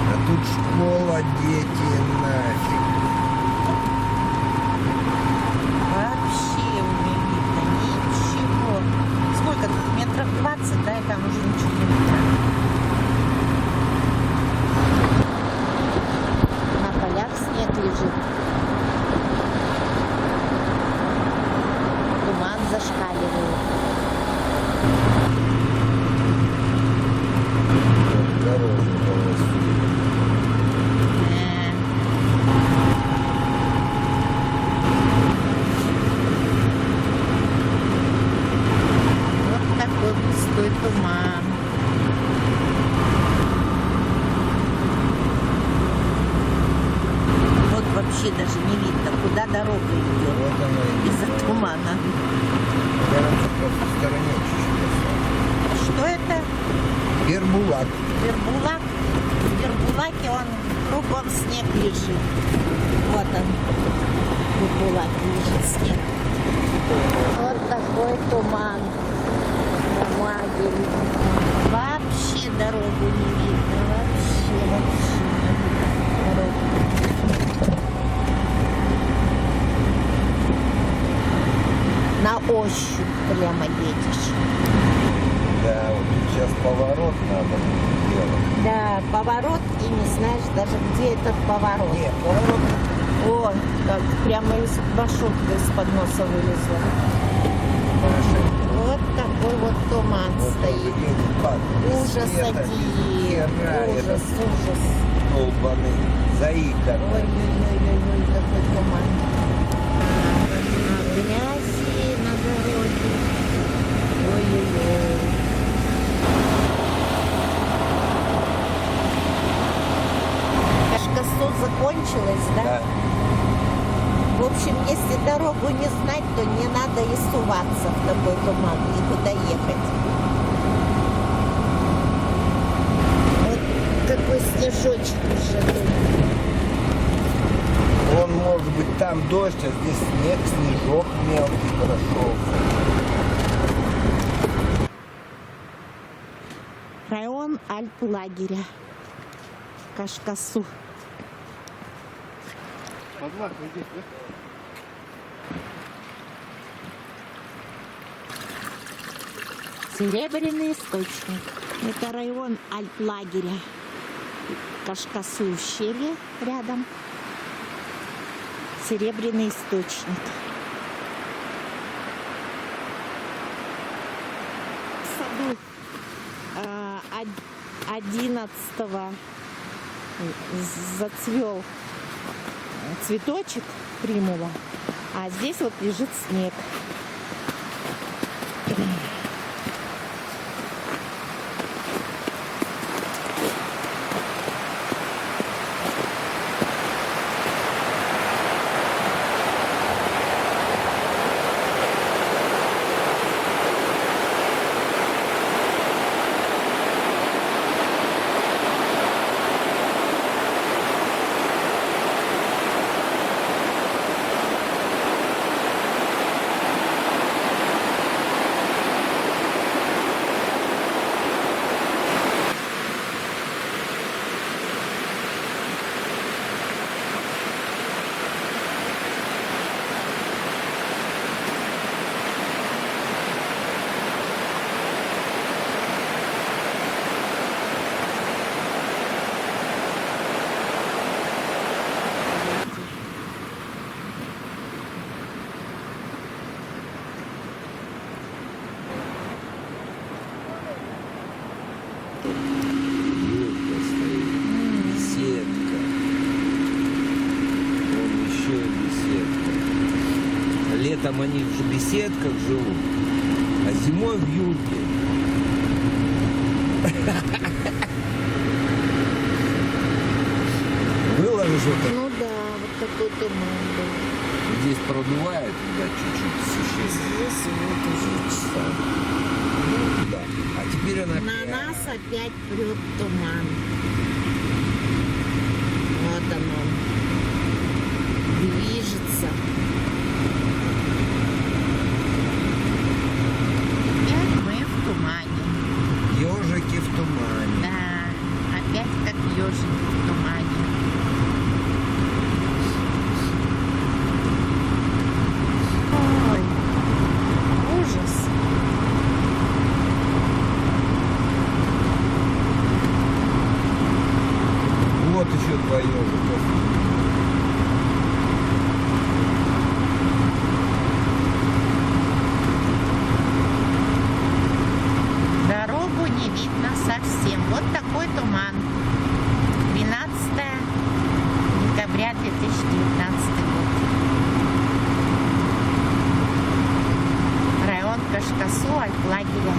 А тут школа, дети, нафиг. Вообще не видно ничего. Сколько тут? Метров 20, да, и там уже ничего не видно. На полях снег лежит. Туман зашкаливает. Дорожный полосу. Вот такой густой туман. Вот вообще даже не видно, куда дорога идет Вот оно и из-за тумана. Кажется, просто в стороне чуть-чуть осталось. Что это? Вербулак. Вербулак. В Вербулаке он кругом снег лежит. Вот он. В Вербулаке лежит снег. Вот такой туман на лагере. Вообще дорогу не видно. Вообще не видно дорогу. На ощупь прямо едешь. Да, вот тут сейчас поворот надо делать. Да, поворот, и не знаешь даже, где этот поворот. Нет, поворот. О, как прямо из маршрутки из-под носа вылезла. Вот такой вот туман Вот стоит. тоже едет, падает. Без Ужас света, без один. хера, Ужас, этот ужас. долбаный заикар. Ой-ой-ой, какой туман. Грязи на дороге. Ой-ой-ой. Кашкасу закончилась, да? Да. В общем, если дорогу не знать, то не надо и суваться в такой туман, никуда ехать. Вот какой снежочек уже тут. Он может быть там дождь, а здесь снег, снежок мелкий прошелся. Район Альп-лагеря. Кашкасу. Серебряный источник. Это район Альп-лагеря. Кашкасу ущелье рядом. Серебряный источник. В саду 11-го зацвел цветочек примула, а здесь вот лежит снег. Беседка. Вон еще и беседка. Летом они в беседках живут, а зимой в юрте. Выложишь вот это. Ну да, вот такой туман был. Здесь продувает, да, чуть-чуть существенно. Здесь вот уже часа. Да. А теперь она На опять. нас опять прет туман. Вот оно. Движется. Опять мы в тумане. еще два ежика. Дорогу не видно совсем. Вот такой туман. 12 декабря 2019 год. Район Кашкасу, альплагеря.